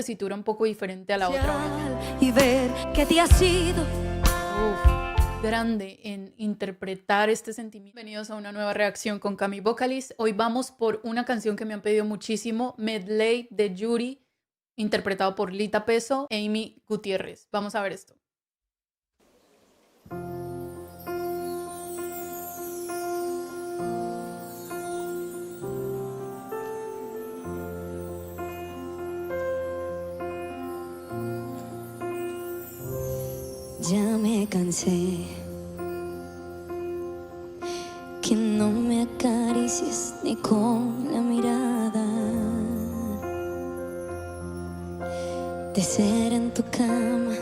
tesitura un poco diferente a la otra, obviamente. Y ver que te has ido. Grande en interpretar este sentimiento. Bienvenidos a una nueva reacción con Cami Vocalist. Hoy vamos por una canción que me han pedido muchísimo, Medley de Yuri, interpretado por Lita Peso e Amy Gutiérrez. Vamos a ver esto. Ya me cansé que no me acaricies ni con la mirada, de ser en tu cama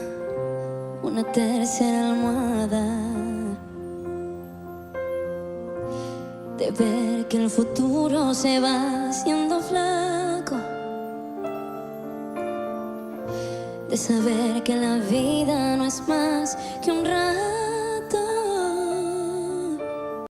una tercera almohada, de ver que el futuro se va haciendo flaco, de saber que la vida no es más que un rato.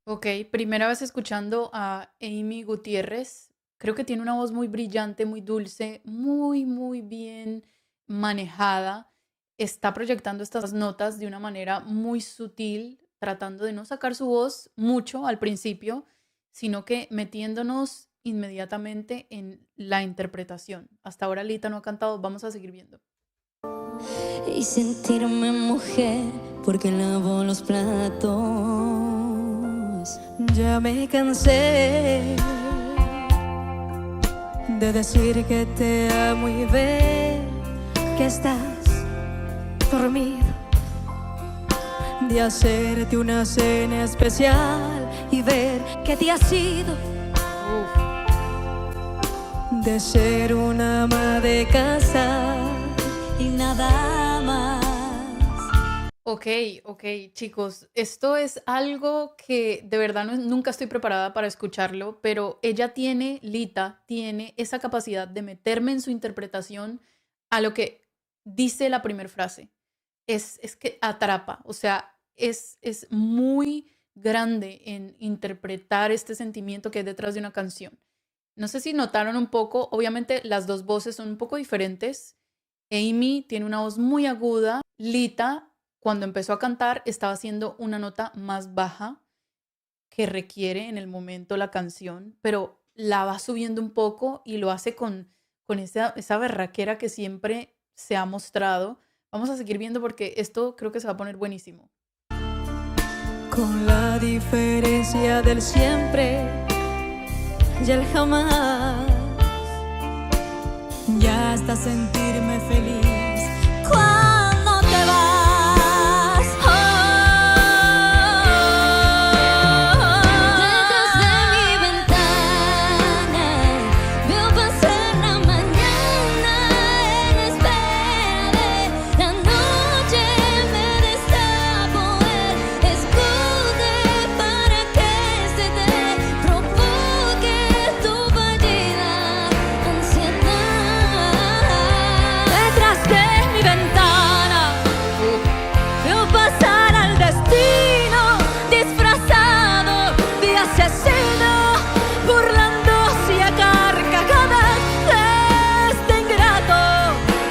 Ok, primera vez escuchando a Amy Gutiérrez. Creo que tiene una voz muy brillante, muy dulce, muy bien manejada. Está proyectando estas notas de una manera muy sutil, tratando de no sacar su voz mucho al principio, sino que metiéndonos inmediatamente en la interpretación. Hasta ahora Lita no ha cantado, vamos a seguir viendo. Y sentirme mujer porque lavo los platos. Ya me cansé de decir que te amo y ver que estás dormido, de hacerte una cena especial y ver que te has ido, de ser una ama de casa y nada más. Ok, chicos, esto es algo que de verdad nunca estoy preparada para escucharlo, pero Lita tiene esa capacidad de meterme en su interpretación a lo que dice la primera frase. Es que atrapa, o sea, es muy grande en interpretar este sentimiento que hay detrás de una canción. No sé si notaron un poco, obviamente las dos voces son un poco diferentes. Amy tiene una voz muy aguda. Lita, cuando empezó a cantar, estaba haciendo una nota más baja que requiere en el momento la canción, pero la va subiendo un poco y lo hace con esa berraquera que siempre se ha mostrado. Vamos a seguir viendo porque esto creo que se va a poner buenísimo. Con la diferencia del siempre y el jamás, ya hasta sentirme feliz cuando te vas. Detrás de mi ventana veo pasar la mañana en espera de la noche. Me destapo el escudo para que se te provoque tu fallida ansiedad. Detrás de mi ventana veo pasar al destino disfrazado de asesino, burlándose a carcajadas de este ingrato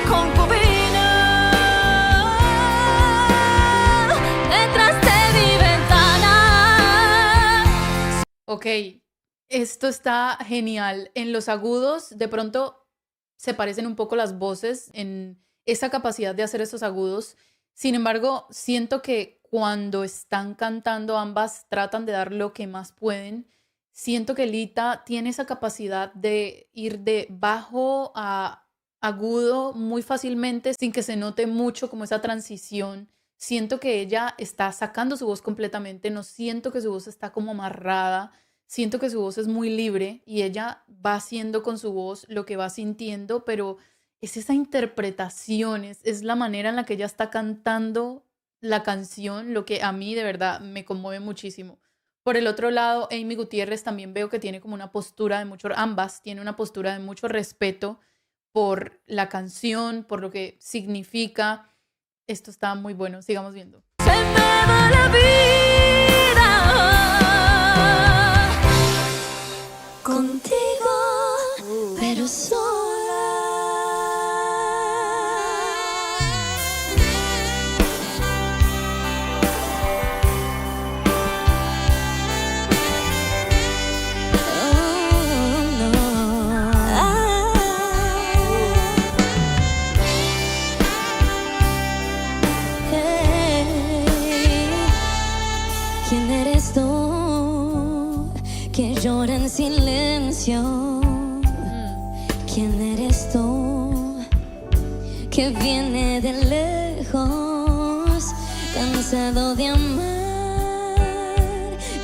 concubino. Detrás de mi ventana. Ok, esto está genial. En los agudos, de pronto se parecen un poco las voces en esa capacidad de hacer esos agudos. Sin embargo, siento que cuando están cantando ambas tratan de dar lo que más pueden. Siento que Lita tiene esa capacidad de ir de bajo a agudo muy fácilmente sin que se note mucho como esa transición. Siento que ella está sacando su voz completamente, no siento que su voz está como amarrada. Siento que su voz es muy libre y ella va haciendo con su voz lo que va sintiendo, pero es esa interpretación, es la manera en la que ella está cantando la canción, lo que a mí de verdad me conmueve muchísimo. Por el otro lado, Amy Gutiérrez también veo que tiene como una postura de ambas tiene una postura de mucho respeto por la canción, por lo que significa. Esto está muy bueno, sigamos viendo. Se me va la vida contigo, pero sola. ¿Quién eres tú que llora en silencio? ¿Quién eres tú que viene de lejos, cansado de amar,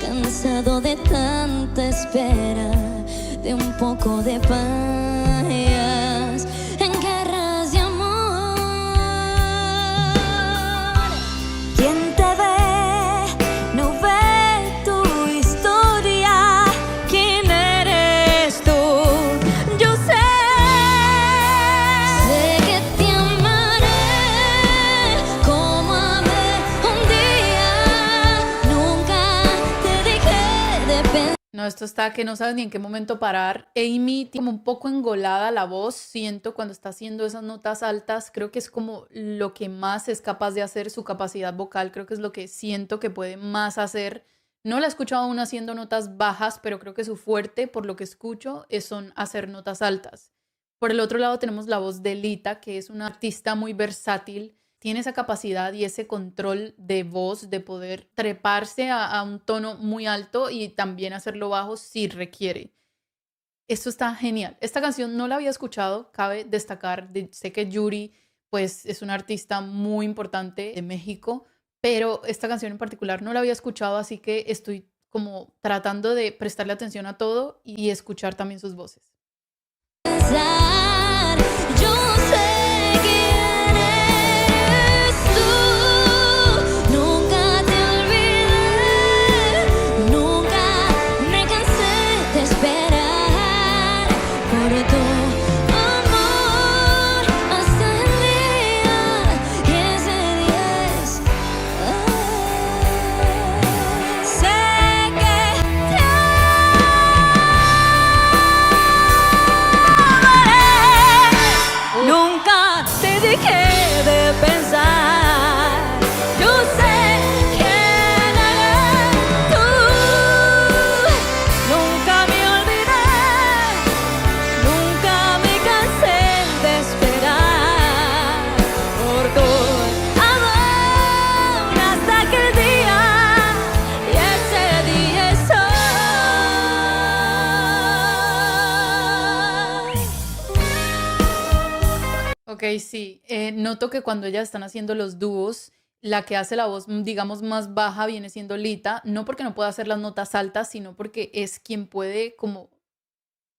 cansado de tanta espera, de un poco de paz en guerras de amor? ¿Quién te ve? No ve tu historia. ¿Quién eres tú? Yo sé que te amaré como amé un día. Nunca te dejé de pensar. No, esto está que no sabes ni en qué momento parar. Amy tiene como un poco engolada la voz, siento, cuando está haciendo esas notas altas. Creo que es como lo que más es capaz de hacer, su capacidad vocal. Creo que es lo que siento que puede más hacer. No la he escuchado aún haciendo notas bajas, pero creo que su fuerte, por lo que escucho, son hacer notas altas. Por el otro lado tenemos la voz de Lita, que es una artista muy versátil. Tiene esa capacidad y ese control de voz de poder treparse a un tono muy alto y también hacerlo bajo si requiere. Esto está genial. Esta canción no la había escuchado, cabe destacar. Sé que Yuri pues, es una artista muy importante de México, pero esta canción en particular no la había escuchado, así que estoy como tratando de prestarle atención a todo y escuchar también sus voces. Yo sé quién eres tú. Nunca te olvidé, nunca me cansé de esperar por tu amor hasta el día y ese día es sé que te nunca te dejé de pensar. Yo sé quién eres tú. Nunca me olvidé, nunca me cansé de esperar por tu amor hasta aquel día y ese día es hoy. Ok, sí. Noto que cuando ellas están haciendo los dúos, la que hace la voz, digamos, más baja viene siendo Lita, no porque no pueda hacer las notas altas, sino porque es quien puede como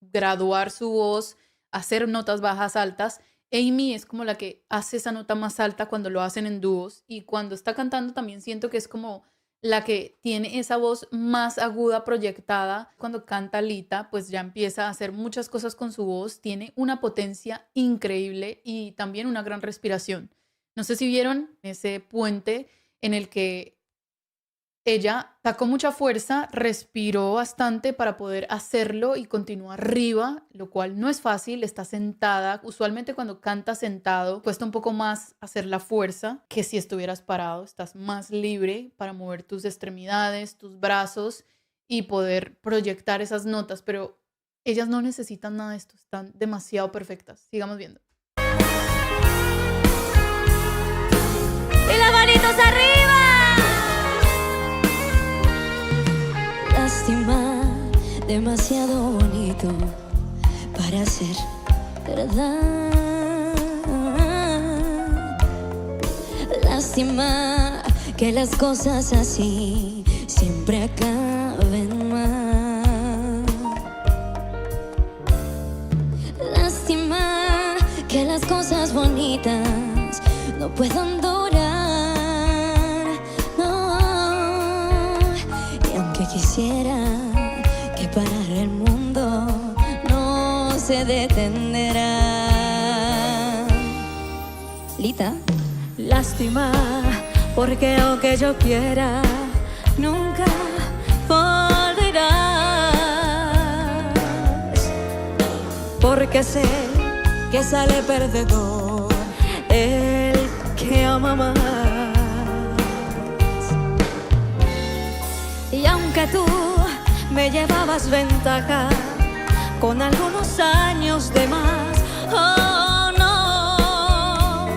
graduar su voz, hacer notas bajas altas. Amy es como la que hace esa nota más alta cuando lo hacen en dúos y cuando está cantando también siento que es como la que tiene esa voz más aguda proyectada. Cuando canta Lita, pues ya empieza a hacer muchas cosas con su voz, tiene una potencia increíble y también una gran respiración. No sé si vieron ese puente en el que ella sacó mucha fuerza, respiró bastante para poder hacerlo y continuó arriba, lo cual no es fácil, está sentada. Usualmente cuando cantas sentado cuesta un poco más hacer la fuerza que si estuvieras parado. Estás más libre para mover tus extremidades, tus brazos y poder proyectar esas notas, pero ellas no necesitan nada de esto, están demasiado perfectas. Sigamos viendo. Y las manitos arriba. Lástima, demasiado bonito para ser verdad. Lástima que las cosas así siempre acaben mal. Lástima que las cosas bonitas no puedan durar. Quisiera que parar el mundo no se detendrá. Lita. Lástima, porque aunque yo quiera, nunca volverás. Porque sé que sale perdedor el que ama más. Y aunque tú me llevabas ventaja con algunos años de más, oh no,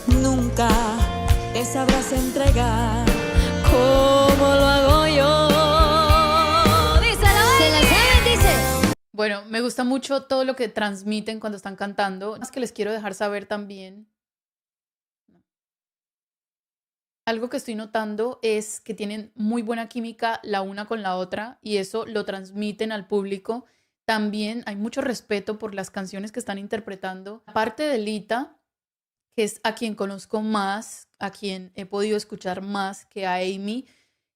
nunca te sabrás entregar como lo hago Me gusta mucho todo lo que transmiten cuando están cantando. Es que les quiero dejar saber también. Algo que estoy notando es que tienen muy buena química la una con la otra y eso lo transmiten al público. También hay mucho respeto por las canciones que están interpretando. Aparte de Lita, que es a quien conozco más, a quien he podido escuchar más que a Amy,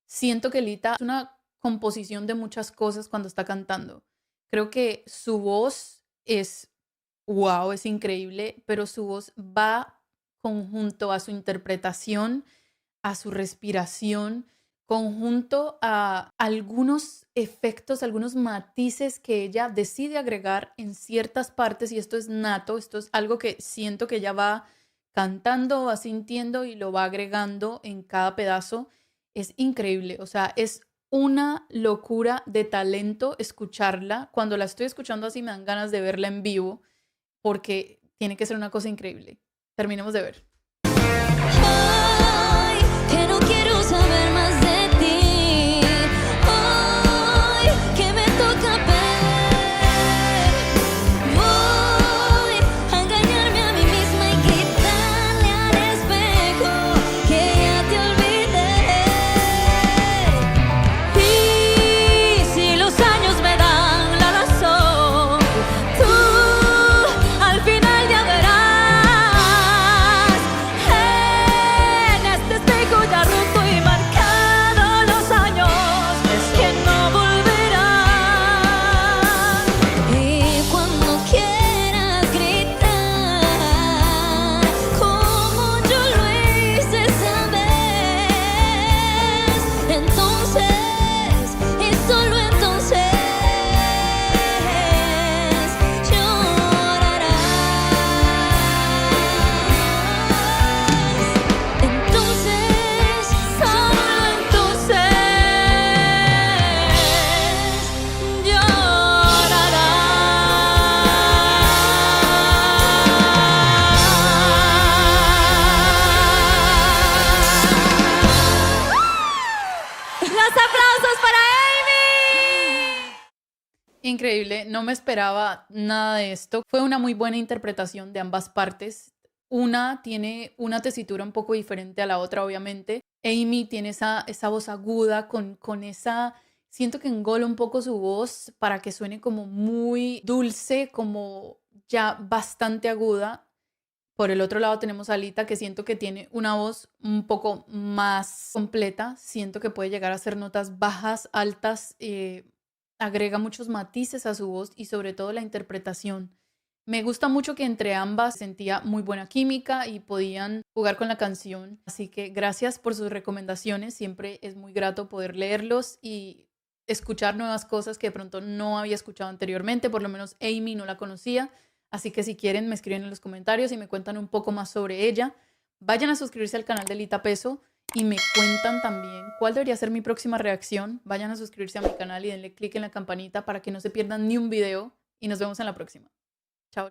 siento que Lita es una composición de muchas cosas cuando está cantando. Creo que su voz es wow, es increíble, pero su voz va conjunto a su interpretación, a su respiración, conjunto a algunos efectos, algunos matices que ella decide agregar en ciertas partes y esto es nato, esto es algo que siento que ella va cantando, va sintiendo y lo va agregando en cada pedazo. Es increíble, o sea, es una locura de talento escucharla. Cuando la estoy escuchando así me dan ganas de verla en vivo porque tiene que ser una cosa increíble. Terminemos de ver. Hoy que no quiero saber más de ti. Hoy que me toca ver. Voy a engañarme a mí misma y gritarle al espejo que ya te olvidé. Y si los años me dan la razón, tú al final ya verás. En este espejo ya roto y marcado los años que no volverán. Y cuando quieras gritar como yo lo hice esa vez, entonces y solo entonces llorarás. Entonces, solo entonces llorarás. Los aplausos para Amy. Increíble, no me esperaba nada de esto. Fue una muy buena interpretación de ambas partes. Una tiene una tesitura un poco diferente a la otra, obviamente. Amy tiene esa voz aguda con esa... Siento que engola un poco su voz para que suene como muy dulce, como ya bastante aguda. Por el otro lado tenemos a Lita, que siento que tiene una voz un poco más completa. Siento que puede llegar a ser notas bajas, altas, agrega muchos matices a su voz y sobre todo la interpretación. Me gusta mucho que entre ambas sentía muy buena química y podían jugar con la canción. Así que gracias por sus recomendaciones. Siempre es muy grato poder leerlos y escuchar nuevas cosas que de pronto no había escuchado anteriormente. Por lo menos Amy no la conocía. Así que si quieren me escriben en los comentarios y me cuentan un poco más sobre ella. Vayan a suscribirse al canal de Lita Peso y me cuentan también cuál debería ser mi próxima reacción. Vayan a suscribirse a mi canal y denle click en la campanita para que no se pierdan ni un video y nos vemos en la próxima. Chao.